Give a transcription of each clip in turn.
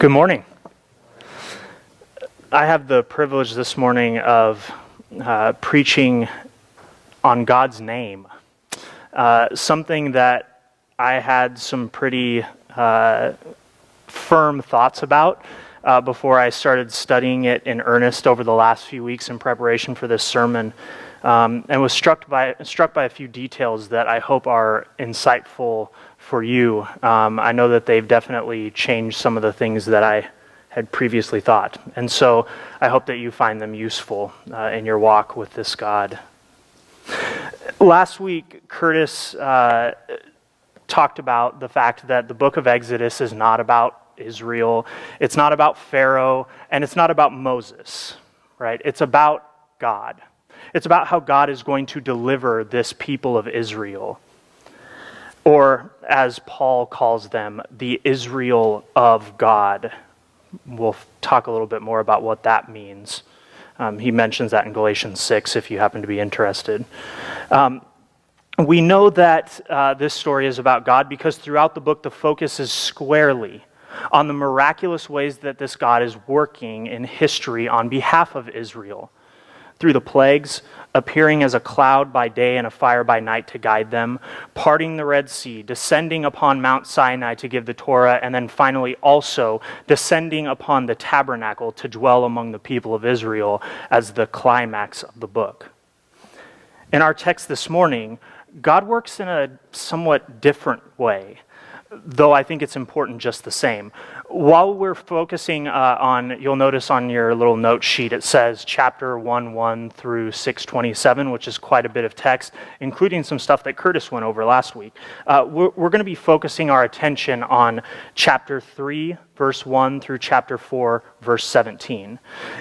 Good morning. I have the privilege this morning of preaching on God's name, something that I had some pretty firm thoughts about before I started studying it in earnest over the last few weeks in preparation for this sermon, and was struck by a few details that I hope are insightful for you. I know that they've definitely changed some of the things that I had previously thought, and so I hope that you find them useful in your walk with this God. Last week, Curtis talked about the fact that the book of Exodus is not about Israel, it's not about Pharaoh, and it's not about Moses, right? It's about God. It's about how God is going to deliver this people of Israel, or as Paul calls them, the Israel of God. We'll talk a little bit more about what that means. He mentions that in Galatians 6 if you happen to be interested. We know that this story is about God because throughout the book the focus is squarely on the miraculous ways that this God is working in history on behalf of Israel. Through the plagues, appearing as a cloud by day and a fire by night to guide them, parting the Red Sea, descending upon Mount Sinai to give the Torah, and then finally also descending upon the tabernacle to dwell among the people of Israel as the climax of the book. In our text this morning, God works in a somewhat different way, though I think it's important just the same. While we're focusing on, you'll notice on your little note sheet, it says chapter 1:1 through 6:27, which is quite a bit of text, including some stuff that Curtis went over last week. We're going to be focusing our attention on chapter 3, verse 1 through chapter 4, verse 17.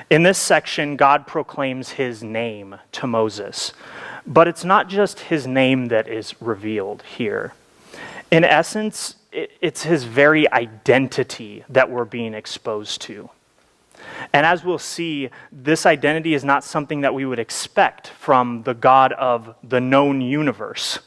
In this section, God proclaims his name to Moses, but it's not just his name that is revealed here. In essence, it's his very identity that we're being exposed to. And as we'll see, this identity is not something that we would expect from the God of the known universe.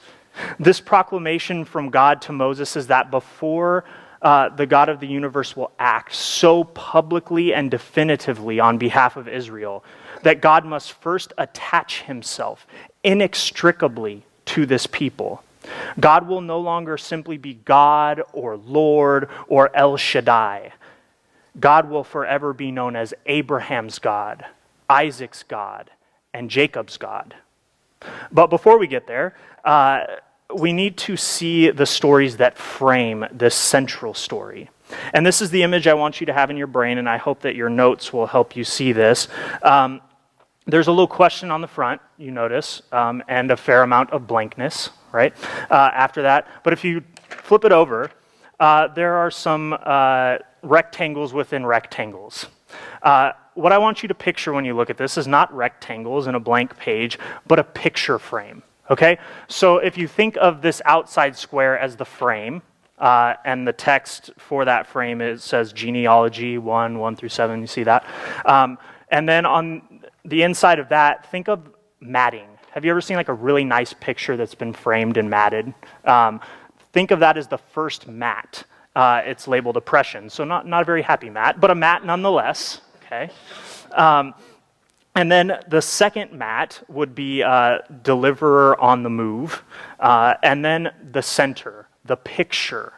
This proclamation from God to Moses is that before the God of the universe will act so publicly and definitively on behalf of Israel, that God must first attach himself inextricably to this people. God will no longer simply be God or Lord or El Shaddai. God will forever be known as Abraham's God, Isaac's God, and Jacob's God. But before we get there, we need to see the stories that frame this central story. And this is the image I want you to have in your brain, and I hope that your notes will help you see this. There's a little question on the front, you notice, and a fair amount of blankness, right, after that. But if you flip it over, there are some rectangles within rectangles. What I want you to picture when you look at this is not rectangles in a blank page, but a picture frame, okay? So if you think of this outside square as the frame, and the text for that frame, it says genealogy 1 through 7, you see that? And then on the inside of that, think of matting. Have you ever seen like a really nice picture that's been framed and matted? Think of that as the first mat. It's labeled oppression, so not a very happy mat, but a mat nonetheless, okay? And then the second mat would be deliverer on the move, and then the center, the picture,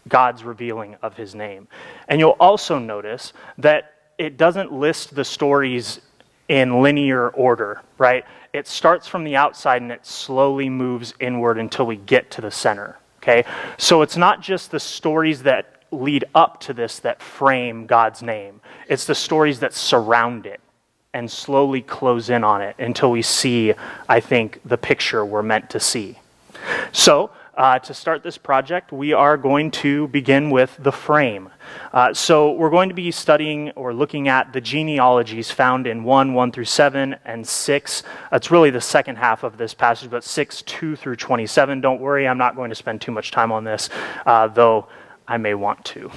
God's revealing of his name. And you'll also notice that it doesn't list the stories in linear order, right? It starts from the outside and it slowly moves inward until we get to the center, okay? So it's not just the stories that lead up to this that frame God's name. It's the stories that surround it and slowly close in on it until we see, I think, the picture we're meant to see. So, to start this project, we are going to begin with the frame. So we're going to be studying or looking at the genealogies found in 1 through 7, and 6. It's really the second half of this passage, but 6, 2 through 27. Don't worry, I'm not going to spend too much time on this, though I may want to.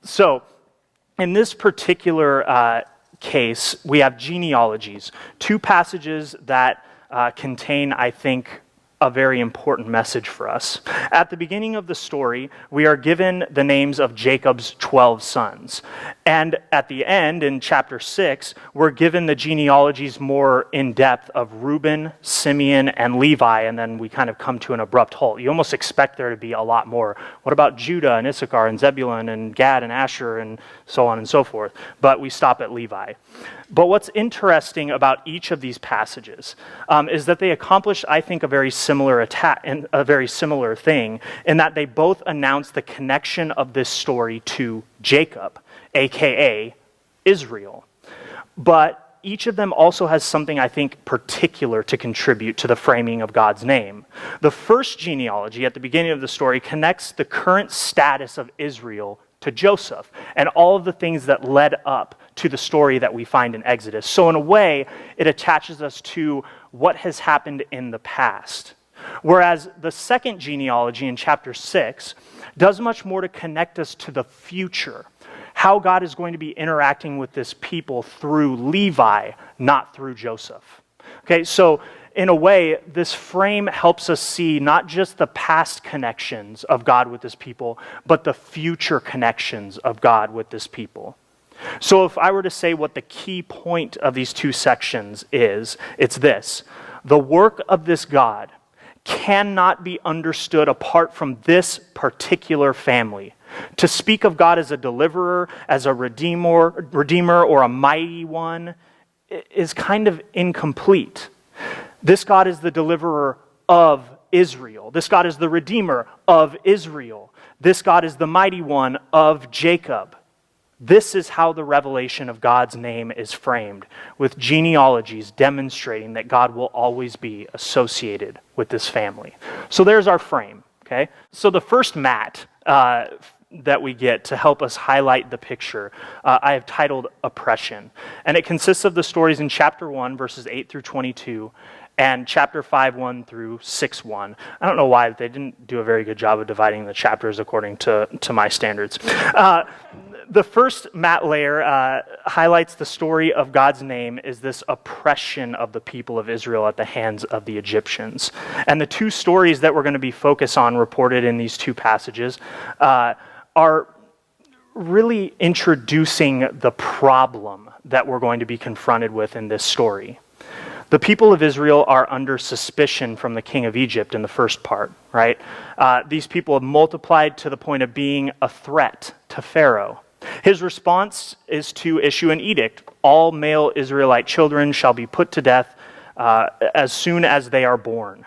So in this particular case, we have genealogies, two passages that contain, I think, a very important message for us. At the beginning of the story, we are given the names of Jacob's 12 sons. And at the end, in chapter 6, we're given the genealogies more in depth of Reuben, Simeon, and Levi, and then we kind of come to an abrupt halt. You almost expect there to be a lot more. What about Judah and Issachar and Zebulun and Gad and Asher and so on and so forth? But we stop at Levi. But what's interesting about each of these passages is that they accomplish, I think, a very similar thing in that they both announce the connection of this story to Jacob, aka Israel. But each of them also has something, I think, particular to contribute to the framing of God's name. The first genealogy at the beginning of the story connects the current status of Israel to Joseph and all of the things that led up to the story that we find in Exodus. So in a way, it attaches us to what has happened in the past. Whereas the second genealogy in chapter 6 does much more to connect us to the future, how God is going to be interacting with this people through Levi, not through Joseph. Okay, so in a way, this frame helps us see not just the past connections of God with this people, but the future connections of God with this people. So if I were to say what the key point of these two sections is, it's this: the work of this God cannot be understood apart from this particular family. To speak of God as a deliverer, as a redeemer, or a mighty one is kind of incomplete. This God is the deliverer of Israel. This God is the redeemer of Israel. This God is the mighty one of Jacob. This is how the revelation of God's name is framed, with genealogies demonstrating that God will always be associated with this family. So there's our frame, okay? So the first mat that we get to help us highlight the picture, I have titled Oppression. And it consists of the stories in chapter 1, verses 8 through 22, and chapter 5, 1 through 6, 1. I don't know why they didn't do a very good job of dividing the chapters according to my standards. The first mat layer highlights the story of God's name is this oppression of the people of Israel at the hands of the Egyptians. And the two stories that we're going to be focused on reported in these two passages are really introducing the problem that we're going to be confronted with in this story. The people of Israel are under suspicion from the king of Egypt in the first part, right? These people have multiplied to the point of being a threat to Pharaoh. His response is to issue an edict. All male Israelite children shall be put to death as soon as they are born.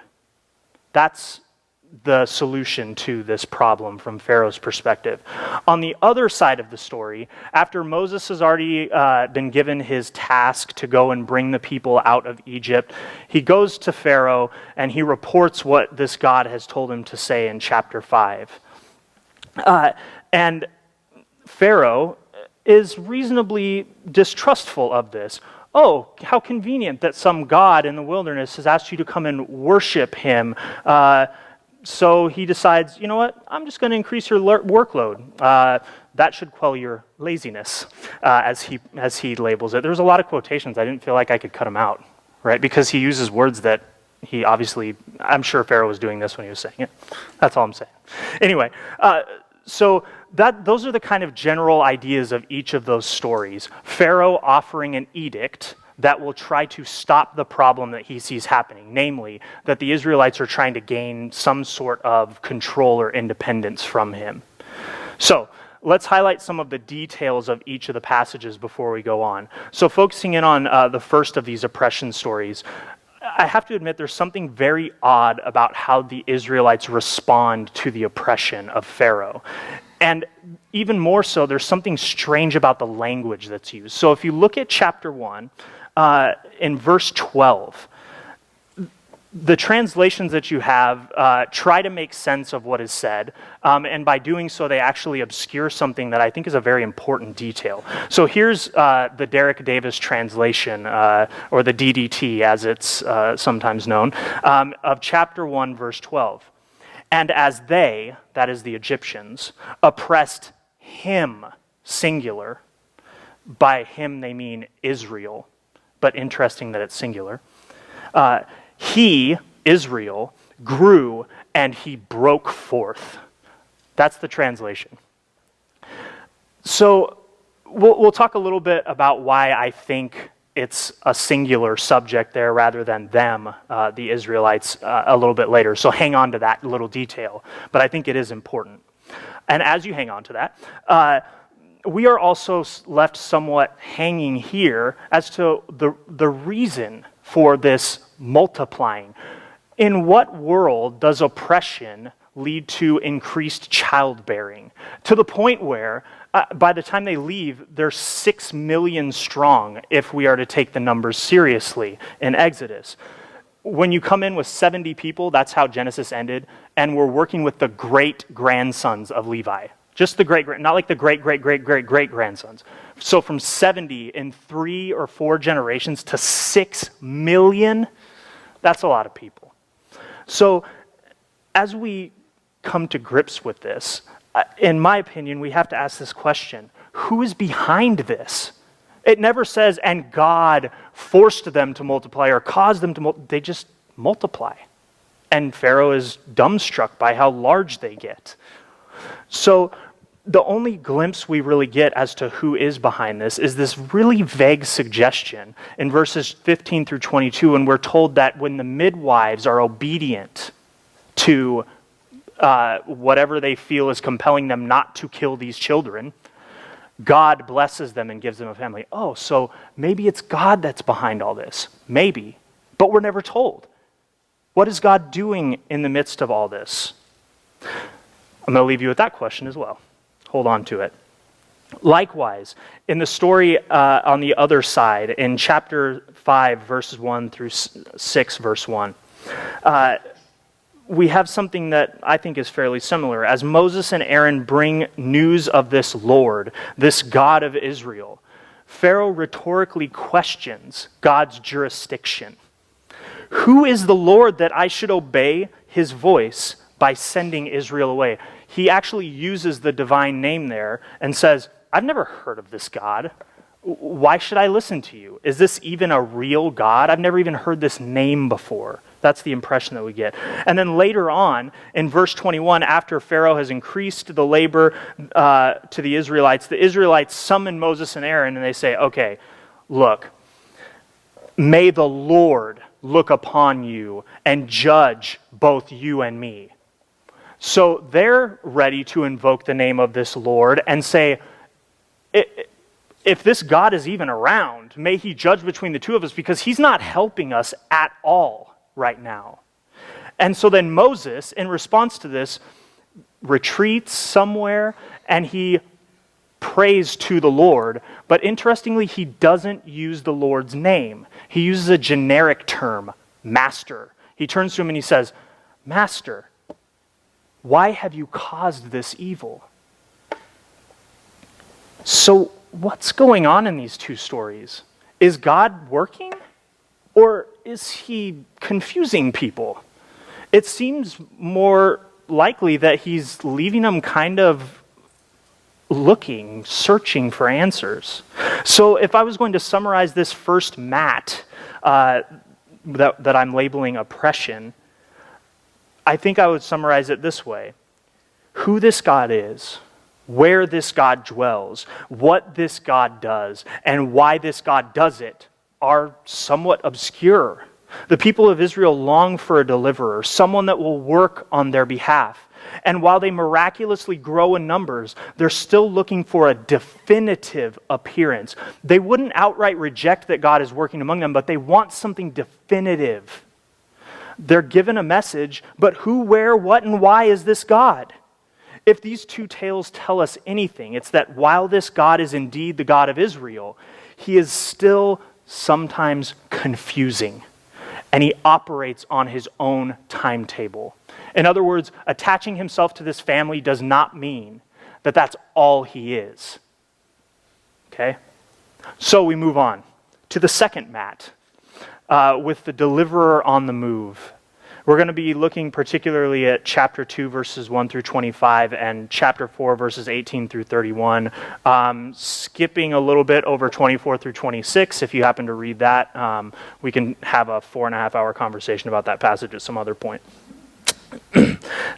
That's the solution to this problem from Pharaoh's perspective. On the other side of the story, after Moses has already been given his task to go and bring the people out of Egypt, he goes to Pharaoh and he reports what this God has told him to say in chapter 5. And Pharaoh is reasonably distrustful of this. Oh, how convenient that some God in the wilderness has asked you to come and worship him. So he decides, you know what, I'm just going to increase your workload. That should quell your laziness, as he labels it. There's a lot of quotations. I didn't feel like I could cut them out, right? Because he uses words that he obviously, I'm sure Pharaoh was doing this when he was saying it. That's all I'm saying. Anyway, so those are the kind of general ideas of each of those stories. Pharaoh offering an edict that will try to stop the problem that he sees happening, namely that the Israelites are trying to gain some sort of control or independence from him. So let's highlight some of the details of each of the passages before we go on. So focusing in on the first of these oppression stories, I have to admit there's something very odd about how the Israelites respond to the oppression of Pharaoh. And even more so, there's something strange about the language that's used. So if you look at chapter 1, in verse 12, the translations that you have try to make sense of what is said, and by doing so, they actually obscure something that I think is a very important detail. So here's the Derek Davis translation, or the DDT as it's sometimes known, of chapter 1, verse 12. And as they, that is the Egyptians, oppressed him, singular, by him they mean Israel, but interesting that it's singular. He, Israel, grew, and he broke forth. That's the translation. So we'll talk a little bit about why I think it's a singular subject there rather than them, the Israelites, a little bit later. So hang on to that little detail. But I think it is important. And as you hang on to that, we are also left somewhat hanging here as to the reason for this multiplying. In what world does oppression lead to increased childbearing? To the point where by the time they leave, they're 6 million strong if we are to take the numbers seriously in Exodus. When you come in with 70 people, that's how Genesis ended, and we're working with the great-grandsons of Levi. Just the not like the great-great-great-great-great-grandsons. So from 70 in 3 or 4 generations to 6 million, that's a lot of people. So as we come to grips with this, in my opinion, we have to ask this question: who is behind this? It never says, and God forced them to multiply or caused them to multiply. They just multiply. And Pharaoh is dumbstruck by how large they get. So the only glimpse we really get as to who is behind this is this really vague suggestion in verses 15 through 22, and we're told that when the midwives are obedient to whatever they feel is compelling them not to kill these children, God blesses them and gives them a family. Oh, so maybe it's God that's behind all this. Maybe. But we're never told. What is God doing in the midst of all this? I'm going to leave you with that question as well. Hold on to it. Likewise, in the story on the other side, in chapter 5, verses 1 through 6, verse 1, we have something that I think is fairly similar. As Moses and Aaron bring news of this Lord, this God of Israel, Pharaoh rhetorically questions God's jurisdiction. Who is the Lord that I should obey his voice by sending Israel away? He actually uses the divine name there and says, I've never heard of this God. Why should I listen to you? Is this even a real God? I've never even heard this name before. That's the impression that we get. And then later on, in verse 21, after Pharaoh has increased the labor to the Israelites summon Moses and Aaron, and they say, okay, look, may the Lord look upon you and judge both you and me. So they're ready to invoke the name of this Lord and say, if this God is even around, may he judge between the two of us, because he's not helping us at all right now. And so then Moses, in response to this, retreats somewhere and he prays to the Lord. But interestingly, he doesn't use the Lord's name. He uses a generic term, master. He turns to him and he says, Master, why have you caused this evil? So what's going on in these two stories? Is God working? Or is he confusing people? It seems more likely that he's leaving them kind of looking, searching for answers. So if I was going to summarize this first mat that I'm labeling oppression, I think I would summarize it this way: who this God is, where this God dwells, what this God does, and why this God does it are somewhat obscure. The people of Israel long for a deliverer, someone that will work on their behalf. And while they miraculously grow in numbers, they're still looking for a definitive appearance. They wouldn't outright reject that God is working among them, but they want something definitive. They're given a message, but who, where, what, and why is this God? If these two tales tell us anything, it's that while this God is indeed the God of Israel, he is still sometimes confusing, and he operates on his own timetable. In other words, attaching himself to this family does not mean that that's all he is. Okay? So we move on to the second mat with the deliverer on the move. We're going to be looking particularly at chapter 2, verses 1 through 25, and chapter 4, verses 18 through 31. Skipping a little bit over 24 through 26. If you happen to read that, we can have a 4.5-hour conversation about that passage at some other point.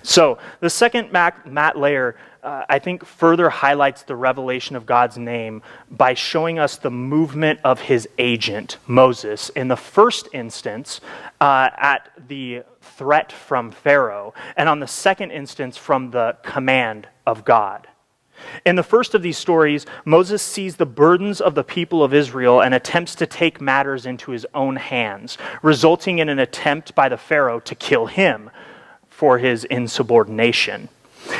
So the second mat layer, I think, further highlights the revelation of God's name by showing us the movement of his agent, Moses, in the first instance at the threat from Pharaoh, and on the second instance from the command of God. In the first of these stories, Moses sees the burdens of the people of Israel and attempts to take matters into his own hands, resulting in an attempt by the Pharaoh to kill him for his insubordination.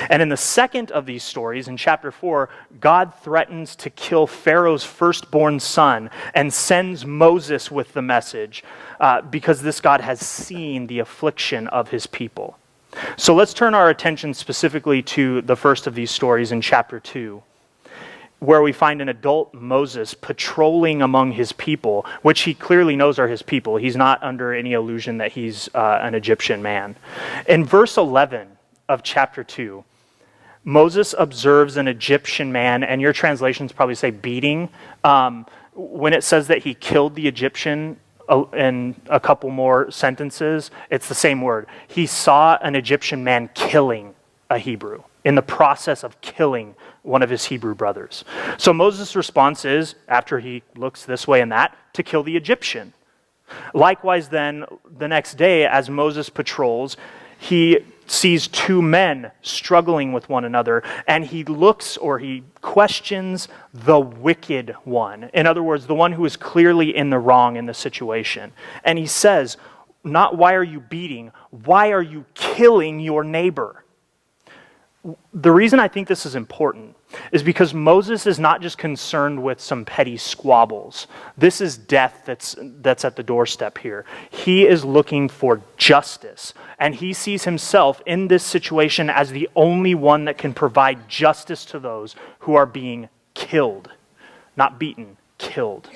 And in the second of these stories, in chapter 4, God threatens to kill Pharaoh's firstborn son and sends Moses with the message because this God has seen the affliction of his people. So let's turn our attention specifically to the first of these stories in chapter 2, where we find an adult Moses patrolling among his people, which he clearly knows are his people. He's not under any illusion that he's an Egyptian man. In verse 11 of chapter 2, Moses observes an Egyptian man, and your translations probably say beating. When it says that he killed the Egyptian in a couple more sentences, it's the same word. He saw an Egyptian man killing a Hebrew, in the process of killing one of his Hebrew brothers. So Moses' response is, after he looks this way and that, to kill the Egyptian. Likewise then, the next day, as Moses patrols, he sees two men struggling with one another, and he looks or he questions the wicked one. In other words, the one who is clearly in the wrong in the situation. And he says, not why are you beating, why are you killing your neighbor? The reason I think this is important is because Moses is not just concerned with some petty squabbles. This is death that's at the doorstep here. He is looking for justice, and he sees himself in this situation as the only one that can provide justice to those who are being killed. Not beaten, killed.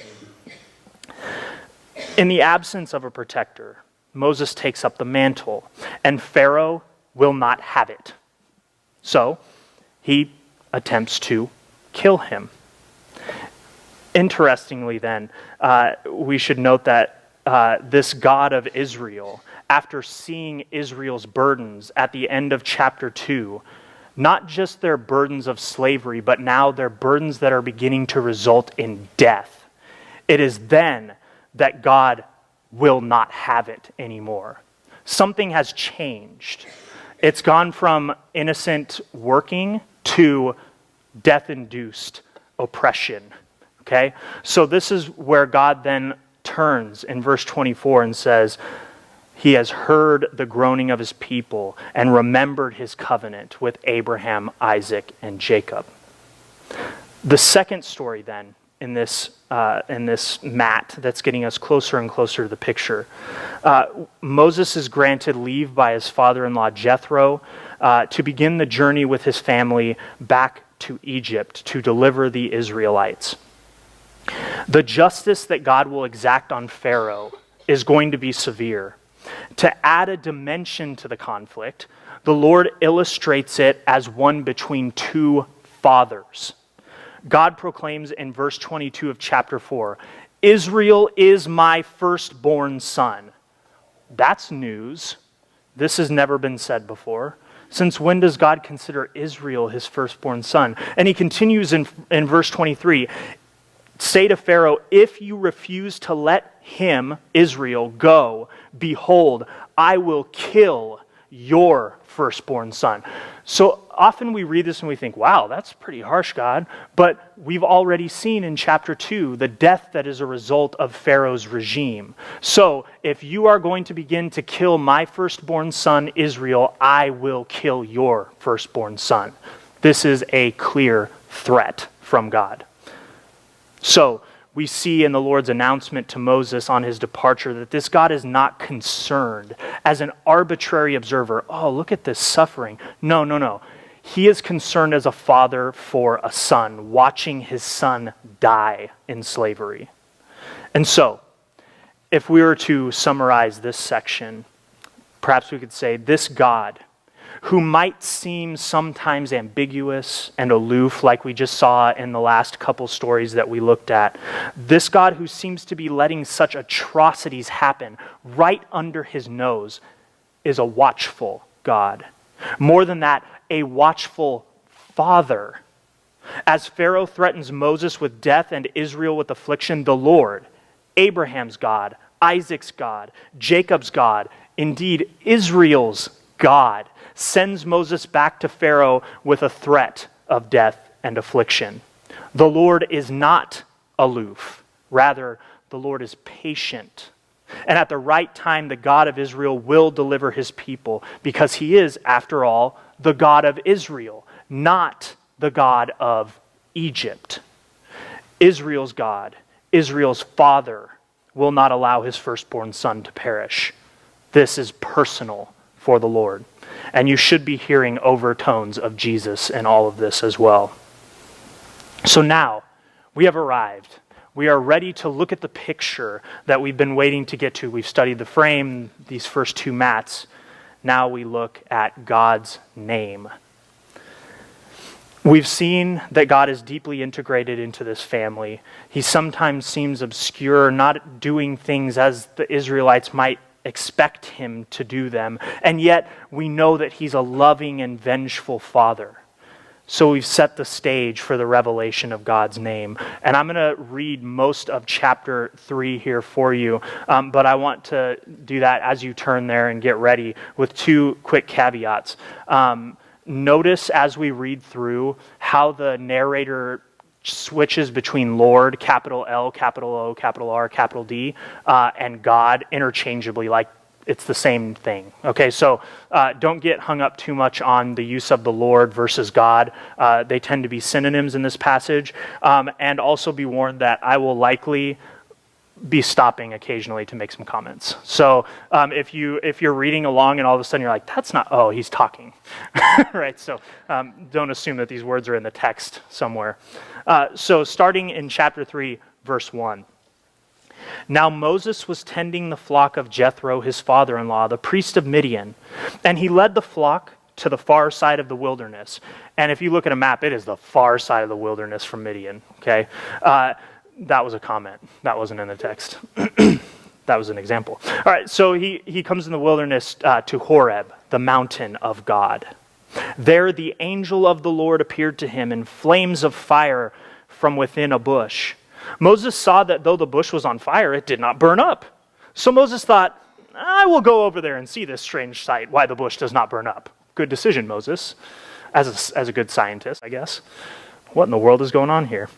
In the absence of a protector, Moses takes up the mantle, and Pharaoh will not have it. So he attempts to kill him. Interestingly then, we should note that this God of Israel, after seeing Israel's burdens at the end of chapter 2, not just their burdens of slavery, but now their burdens that are beginning to result in death, it is then that God will not have it anymore. Something has changed. It's gone from innocent working to death-induced oppression, okay? So this is where God then turns in verse 24 and says, he has heard the groaning of his people and remembered his covenant with Abraham, Isaac, and Jacob. The second story then in this mat that's getting us closer and closer to the picture. Moses is granted leave by his father-in-law Jethro to begin the journey with his family back to Egypt to deliver the Israelites. The justice that God will exact on Pharaoh is going to be severe. To add a dimension to the conflict, the Lord illustrates it as one between two fathers. God proclaims in verse 22 of chapter 4, Israel is my firstborn son. That's news. This has never been said before. Since when does God consider Israel his firstborn son? And he continues in verse 23, say to Pharaoh, if you refuse to let him, Israel, go, behold, I will kill your firstborn son. So often we read this and we think, wow, that's pretty harsh, God. But we've already seen in chapter 2 the death that is a result of Pharaoh's regime. So if you are going to begin to kill my firstborn son, Israel, I will kill your firstborn son. This is a clear threat from God. So we see in the Lord's announcement to Moses on his departure that this God is not concerned as an arbitrary observer. Oh, look at this suffering. No. He is concerned as a father for a son, watching his son die in slavery. And so, if we were to summarize this section, perhaps we could say this God, who might seem sometimes ambiguous and aloof like we just saw in the last couple stories that we looked at. This God who seems to be letting such atrocities happen right under his nose is a watchful God. More than that, a watchful Father. As Pharaoh threatens Moses with death and Israel with affliction, the Lord, Abraham's God, Isaac's God, Jacob's God, indeed Israel's God, sends Moses back to Pharaoh with a threat of death and affliction. The Lord is not aloof. Rather, the Lord is patient. And at the right time, the God of Israel will deliver his people, because he is, after all, the God of Israel, not the God of Egypt. Israel's God, Israel's Father, will not allow his firstborn son to perish. This is personal for the Lord. And you should be hearing overtones of Jesus in all of this as well. So now, we have arrived. We are ready to look at the picture that we've been waiting to get to. We've studied the frame, these first two mats. Now we look at God's name. We've seen that God is deeply integrated into this family. He sometimes seems obscure, not doing things as the Israelites might expect him to do them. And yet we know that he's a loving and vengeful Father. So we've set the stage for the revelation of God's name. And I'm going to read most of chapter 3 here for you, but I want to do that as you turn there and get ready with two quick caveats. Notice as we read through how the narrator switches between Lord, capital L, capital O, capital R, capital D, and God interchangeably, like it's the same thing. Okay, so don't get hung up too much on the use of the Lord versus God. They tend to be synonyms in this passage. And also be warned that I will likely be stopping occasionally to make some comments. So if you're reading along and all of a sudden you're like, that's not, oh, he's talking. Right, so don't assume that these words are in the text somewhere. So starting in chapter 3, verse 1. Now Moses was tending the flock of Jethro, his father-in-law, the priest of Midian, and he led the flock to the far side of the wilderness. And if you look at a map, it is the far side of the wilderness from Midian, okay? That was a comment. That wasn't in the text. That was an example. All right, so he comes in the wilderness to Horeb, the mountain of God. There the angel of the Lord appeared to him in flames of fire from within a bush. Moses saw that though the bush was on fire, it did not burn up. So Moses thought, I will go over there and see this strange sight, why the bush does not burn up. Good decision, Moses, as a good scientist, I guess. What in the world is going on here?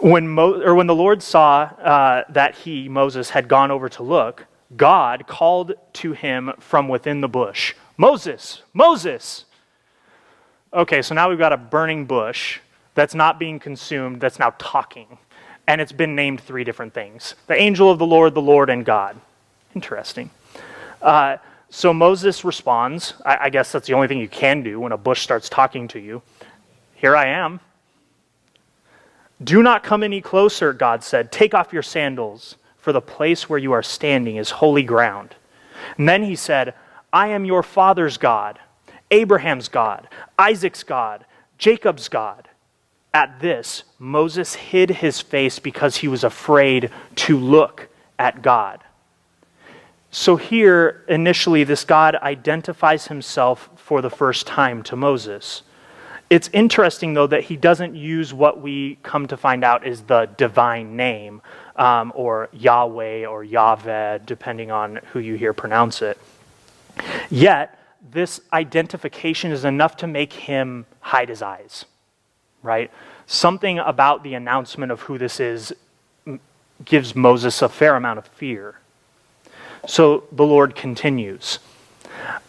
When the Lord saw that Moses, had gone over to look, God called to him from within the bush, Moses, Moses. Okay, so now we've got a burning bush that's not being consumed, that's now talking. And it's been named 3 different things. The angel of the Lord, and God. Interesting. So Moses responds. I guess that's the only thing you can do when a bush starts talking to you. Here I am. Do not come any closer, God said. Take off your sandals, for the place where you are standing is holy ground. And then he said, I am your father's God, Abraham's God, Isaac's God, Jacob's God. At this, Moses hid his face because he was afraid to look at God. So here, initially, this God identifies himself for the first time to Moses. It's interesting, though, that he doesn't use what we come to find out is the divine name, or Yahweh or Yahweh, depending on who you hear pronounce it. Yet, this identification is enough to make him hide his eyes. Right? Something about the announcement of who this is gives Moses a fair amount of fear. So the Lord continues,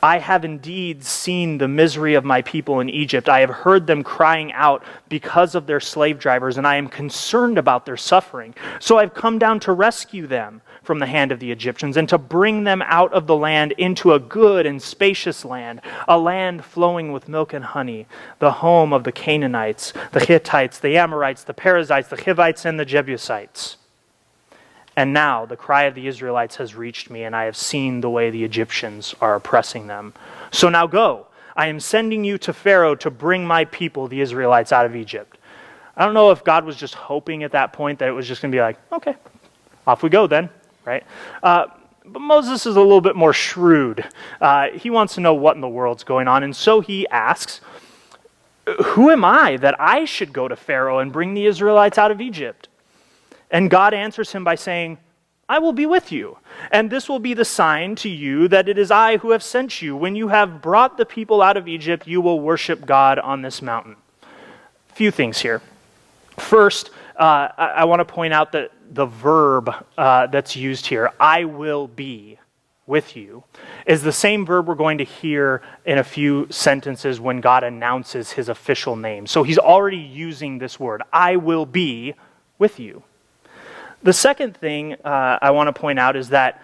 I have indeed seen the misery of my people in Egypt. I have heard them crying out because of their slave drivers, and I am concerned about their suffering. So I've come down to rescue them from the hand of the Egyptians and to bring them out of the land into a good and spacious land, a land flowing with milk and honey, the home of the Canaanites, the Hittites, the Amorites, the Perizzites, the Hivites, and the Jebusites. And now the cry of the Israelites has reached me, and I have seen the way the Egyptians are oppressing them. So now go. I am sending you to Pharaoh to bring my people, the Israelites, out of Egypt. I don't know if God was just hoping at that point that it was just going to be like, okay, off we go then, right? But Moses is a little bit more shrewd. He wants to know what in the world's going on, and so he asks, who am I that I should go to Pharaoh and bring the Israelites out of Egypt? And God answers him by saying, I will be with you, and this will be the sign to you that it is I who have sent you. When you have brought the people out of Egypt, you will worship God on this mountain. A few things here. First, I want to point out that the verb that's used here, I will be with you, is the same verb we're going to hear in a few sentences when God announces his official name. So he's already using this word, I will be with you. The second thing I want to point out is that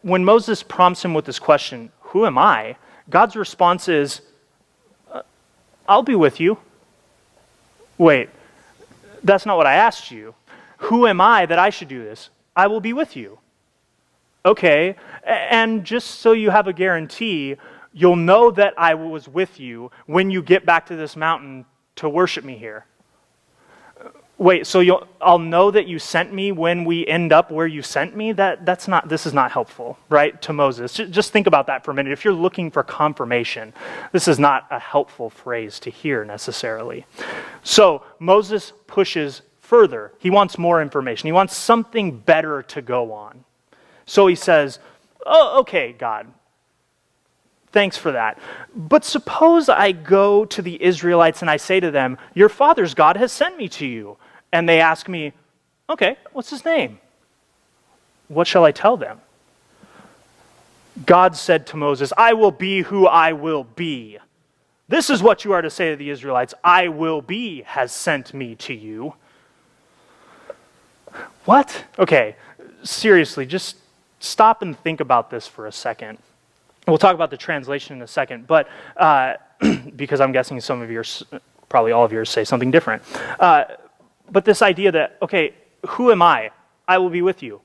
when Moses prompts him with this question, who am I? God's response is, I'll be with you. Wait, that's not what I asked you. Who am I that I should do this? I will be with you. Okay, and just so you have a guarantee, you'll know that I was with you when you get back to this mountain to worship me here. Wait, so I'll know that you sent me when we end up where you sent me? This is not helpful, right, to Moses. Just think about that for a minute. If you're looking for confirmation, this is not a helpful phrase to hear necessarily. So Moses pushes further. He wants more information. He wants something better to go on. So he says, oh, okay, God, thanks for that. But suppose I go to the Israelites and I say to them, your father's God has sent me to you. And they ask me, okay, what's his name? What shall I tell them? God said to Moses, I will be who I will be. This is what you are to say to the Israelites, I will be has sent me to you. What? Okay, seriously, just stop and think about this for a second. We'll talk about the translation in a second, but because I'm guessing some of yours, probably all of yours, say something different. But this idea that, okay, who am I? I will be with you.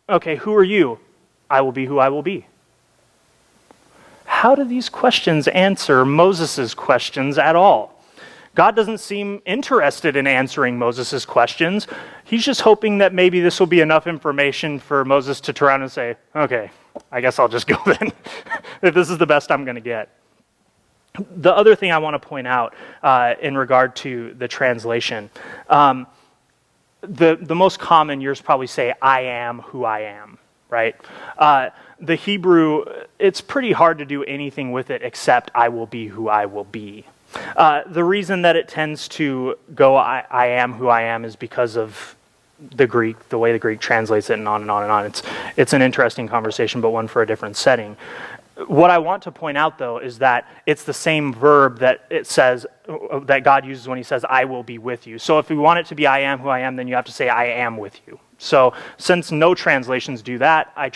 Okay, who are you? I will be who I will be. How do these questions answer Moses' questions at all? God doesn't seem interested in answering Moses' questions. He's just hoping that maybe this will be enough information for Moses to turn around and say, okay, I guess I'll just go then, if this is the best I'm going to get. The other thing I want to point out in regard to the translation, the most common, yours probably say, I am who I am, right? The Hebrew, it's pretty hard to do anything with it except I will be who I will be. The reason that it tends to go I am who I am is because of the Greek, the way the Greek translates it, and on and on and on. It's an interesting conversation, but one for a different setting. What I want to point out, though, is that it's the same verb that it says, that God uses when he says, I will be with you. So if we want it to be I am who I am, then you have to say, I am with you. So since no translations do that, I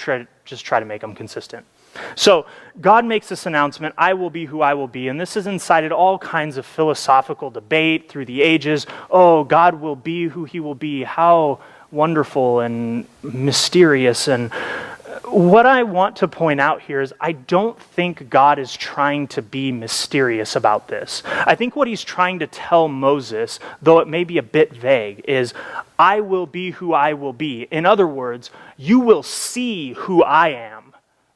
just try to make them consistent. So God makes this announcement, I will be who I will be, and this has incited all kinds of philosophical debate through the ages. Oh, God will be who he will be. How wonderful and mysterious. And what I want to point out here is I don't think God is trying to be mysterious about this. I think what he's trying to tell Moses, though it may be a bit vague, is I will be who I will be. In other words, you will see who I am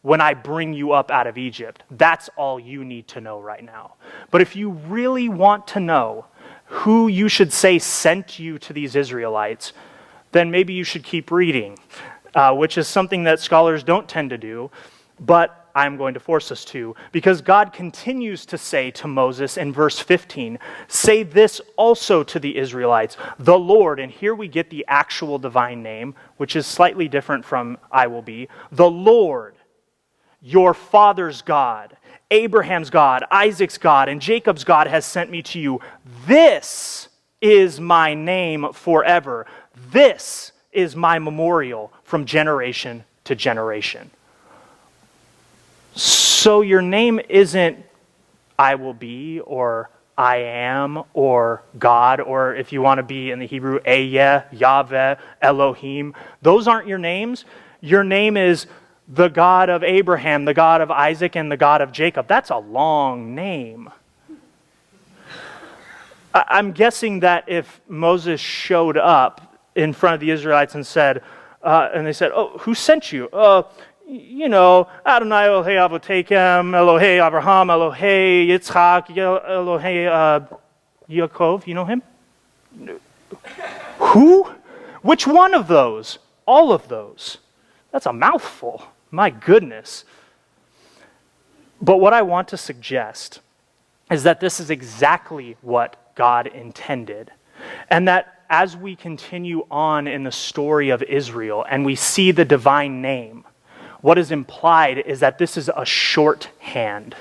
when I bring you up out of Egypt. That's all you need to know right now. But if you really want to know who you should say sent you to these Israelites, then maybe you should keep reading, which is something that scholars don't tend to do, but I'm going to force us to, because God continues to say to Moses in verse 15, say this also to the Israelites, the Lord, and here we get the actual divine name, which is slightly different from I will be, the Lord, your father's God, Abraham's God, Isaac's God, and Jacob's God has sent me to you. This is my name forever. This is my memorial from generation to generation. So your name isn't I will be or I am or God, or if you want to be in the Hebrew, Ehyeh, Yahweh, Elohim. Those aren't your names. Your name is the God of Abraham, the God of Isaac, and the God of Jacob. That's a long name. I'm guessing that if Moses showed up in front of the Israelites and said, and they said, oh, who sent you? Adonai Elohei Avoteichem, Elohei Abraham, Elohei Yitzchak, Elohei Yaakov. You know him? Who? Which one of those? All of those. That's a mouthful. My goodness. But what I want to suggest is that this is exactly what God intended. And that as we continue on in the story of Israel and we see the divine name, what is implied is that this is a shorthand.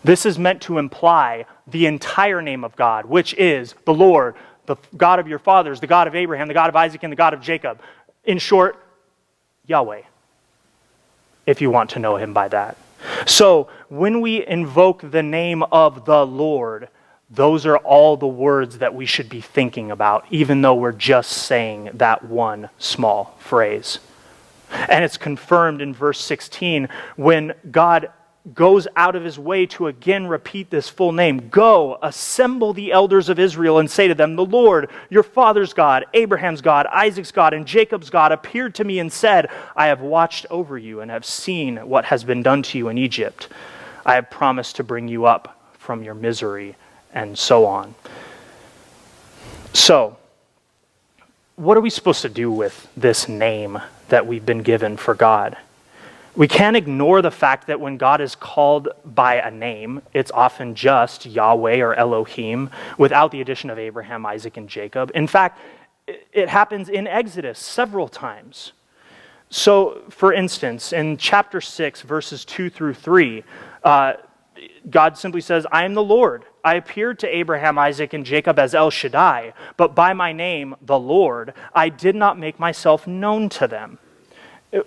This is meant to imply the entire name of God, which is the Lord, the God of your fathers, the God of Abraham, the God of Isaac, and the God of Jacob. In short, Yahweh, if you want to know him by that. So when we invoke the name of the Lord, those are all the words that we should be thinking about, even though we're just saying that one small phrase. And it's confirmed in verse 16 when God goes out of his way to again repeat this full name. Go, assemble the elders of Israel and say to them, the Lord, your father's God, Abraham's God, Isaac's God, and Jacob's God appeared to me and said, I have watched over you and have seen what has been done to you in Egypt. I have promised to bring you up from your misery, and so on. So, what are we supposed to do with this name that we've been given for God? We can't ignore the fact that when God is called by a name, it's often just Yahweh or Elohim without the addition of Abraham, Isaac, and Jacob. In fact, it happens in Exodus several times. So, for instance, in chapter 6, verses 2 through 3, God simply says, I am the Lord. I appeared to Abraham, Isaac, and Jacob as El Shaddai, but by my name, the Lord, I did not make myself known to them.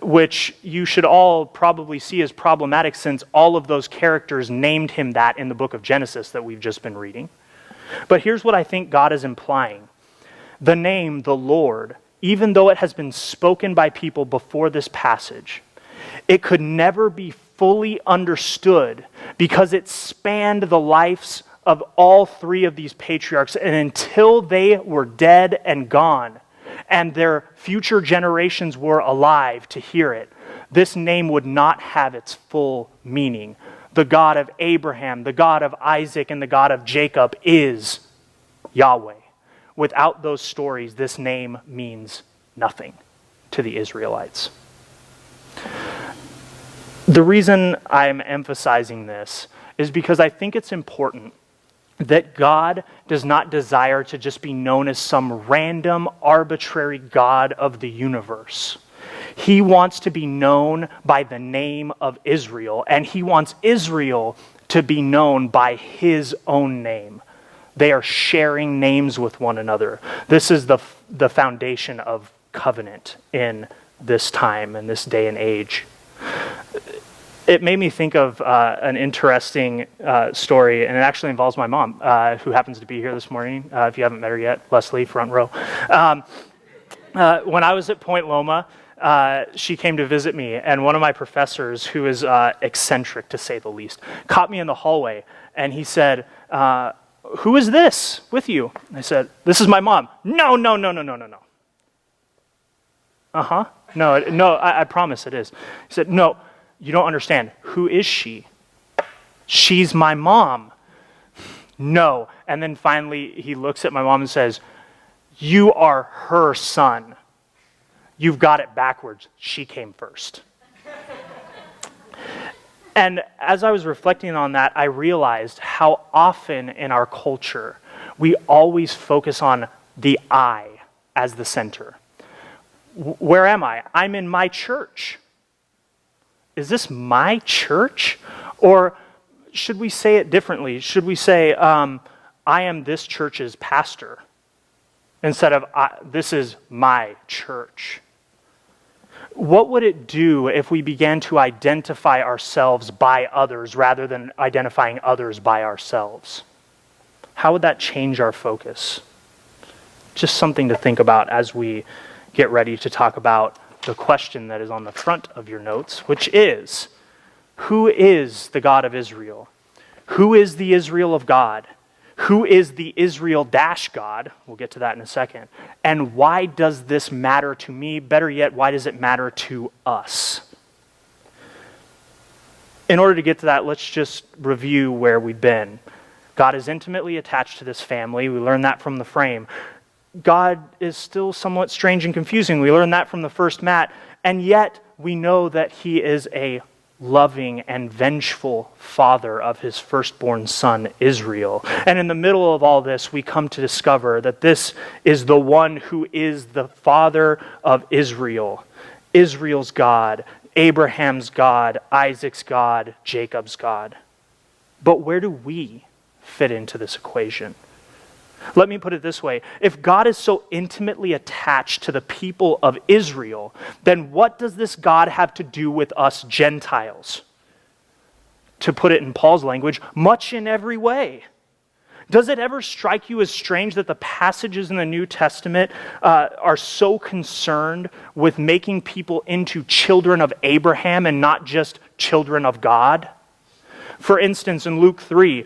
Which you should all probably see as problematic since all of those characters named him that in the book of Genesis that we've just been reading. But here's what I think God is implying. The name, the Lord, even though it has been spoken by people before this passage, it could never be fully understood because it spanned the lives of all three of these patriarchs, and until they were dead and gone, and their future generations were alive to hear it, this name would not have its full meaning. The God of Abraham, the God of Isaac, and the God of Jacob is Yahweh. Without those stories, this name means nothing to the Israelites. The reason I'm emphasizing this is because I think it's important that God does not desire to just be known as some random, arbitrary God of the universe. He wants to be known by the name of Israel, and he wants Israel to be known by his own name. They are sharing names with one another. This is the foundation of covenant in this time and this day and age. It made me think of an interesting story, and it actually involves my mom, who happens to be here this morning. If you haven't met her yet, Leslie, front row. When I was at Point Loma, she came to visit me, and one of my professors, who is eccentric to say the least, caught me in the hallway, and he said, who is this with you? I said, this is my mom. No. Uh-huh. No, I promise it is. He said, no. You don't understand. Who is she? She's my mom. No. And then finally he looks at my mom and says, you are her son. You've got it backwards. She came first. And as I was reflecting on that, I realized how often in our culture we always focus on the I as the center. Where am I? I'm in my church. Is this my church? Or should we say it differently? Should we say, I am this church's pastor, instead of, this is my church? What would it do if we began to identify ourselves by others rather than identifying others by ourselves? How would that change our focus? Just something to think about as we get ready to talk about the question that is on the front of your notes, which is, who is the God of Israel? Who is the Israel of God? Who is the Israel-God? We'll get to that in a second. And why does this matter to me? Better yet, why does it matter to us? In order to get to that, let's just review where we've been. God is intimately attached to this family. We learn that from the frame. God is still somewhat strange and confusing. We learn that from the first mat. And yet, we know that he is a loving and vengeful father of his firstborn son, Israel. And in the middle of all this, we come to discover that this is the one who is the father of Israel. Israel's God, Abraham's God, Isaac's God, Jacob's God. But where do we fit into this equation? Let me put it this way. If God is so intimately attached to the people of Israel, then what does this God have to do with us Gentiles? To put it in Paul's language, much in every way. Does it ever strike you as strange that the passages in the New Testament are so concerned with making people into children of Abraham and not just children of God? For instance, in Luke 3,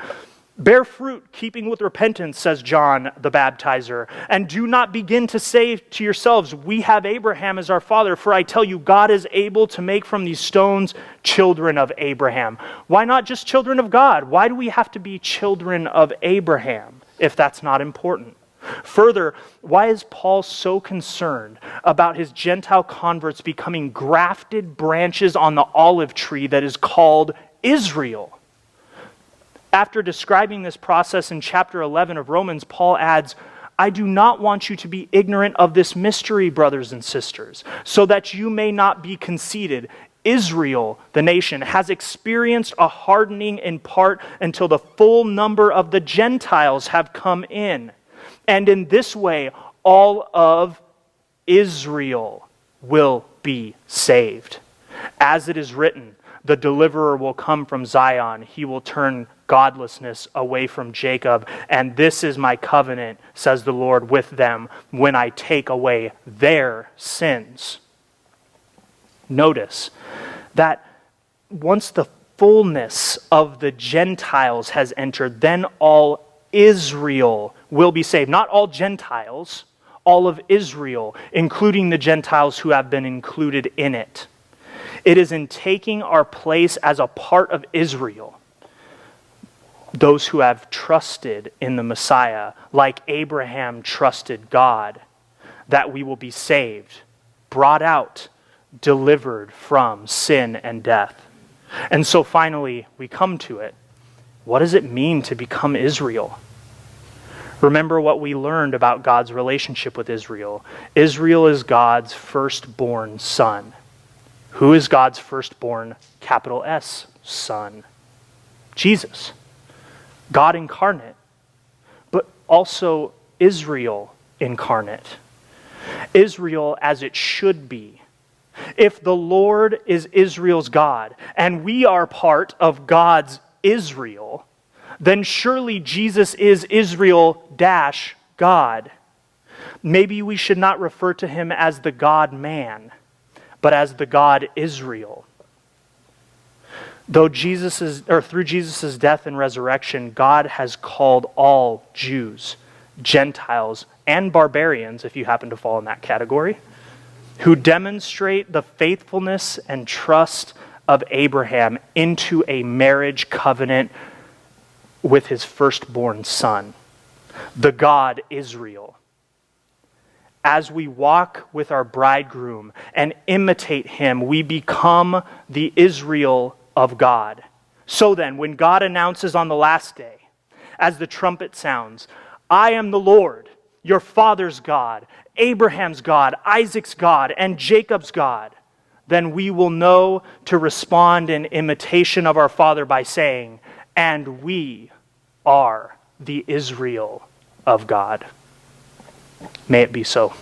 bear fruit, keeping with repentance, says John the baptizer, and do not begin to say to yourselves, we have Abraham as our father, for I tell you, God is able to make from these stones children of Abraham. Why not just children of God? Why do we have to be children of Abraham if that's not important? Further, why is Paul so concerned about his Gentile converts becoming grafted branches on the olive tree that is called Israel? After describing this process in chapter 11 of Romans, Paul adds, I do not want you to be ignorant of this mystery, brothers and sisters, so that you may not be conceited. Israel, the nation, has experienced a hardening in part until the full number of the Gentiles have come in. And in this way, all of Israel will be saved. As it is written, the deliverer will come from Zion. He will turn godlessness away from Jacob. And this is my covenant, says the Lord, with them when I take away their sins. Notice that once the fullness of the Gentiles has entered, then all Israel will be saved. Not all Gentiles, all of Israel, including the Gentiles who have been included in it. It is in taking our place as a part of Israel, those who have trusted in the Messiah, like Abraham trusted God, that we will be saved, brought out, delivered from sin and death. And so finally, we come to it. What does it mean to become Israel? Remember what we learned about God's relationship with Israel. Israel is God's firstborn son. Who is God's firstborn, capital S, son? Jesus. God incarnate, but also Israel incarnate. Israel as it should be. If the Lord is Israel's God, and we are part of God's Israel, then surely Jesus is Israel-God. Maybe we should not refer to him as the God-man, but as the God Israel. Through Jesus' death and resurrection, God has called all Jews, Gentiles, and barbarians, if you happen to fall in that category, who demonstrate the faithfulness and trust of Abraham into a marriage covenant with his firstborn son, the God Israel. As we walk with our bridegroom and imitate him, we become the Israel of God. So then, when God announces on the last day, as the trumpet sounds, I am the Lord, your father's God, Abraham's God, Isaac's God, and Jacob's God, then we will know to respond in imitation of our Father by saying, and we are the Israel of God. May it be so.